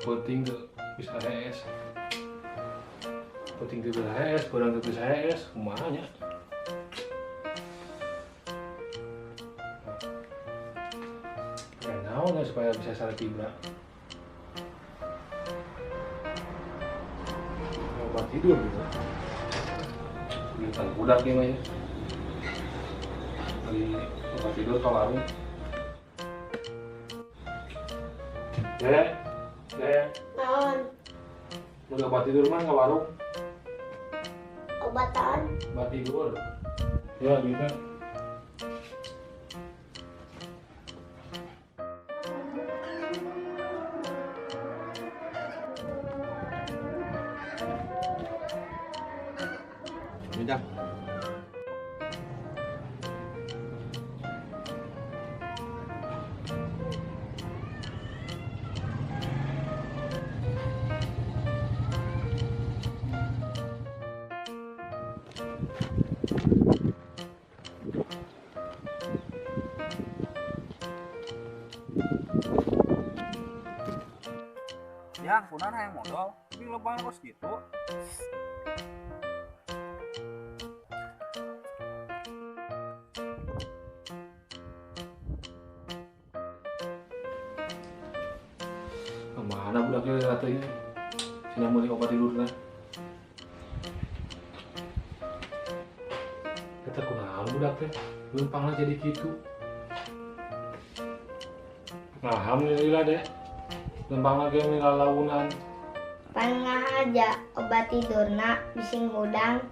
penting tuh bisa HS. Penting tuh bisa HS, kurang tuh bisa HS, kumanya. Naon supaya bisa salah tiba. Obat tidur gitu. Bukan budak nih mah ya. Beli obat tidur ke warung. Naon? Beli obat tidur mah ke warung. Obatan? Obat tidur. Ya gitu. Minta. Ya, kunaon hayang modal, tapi lobang kos gitu. Kemana budaknya katanya? Sini beli obat tidur lah. Kita kunaon budak teh? Lempangna jadi gitu. Nah, alhamdulillah deh. Lempangna ge mila launan. Pan aja obat tidurna bising udang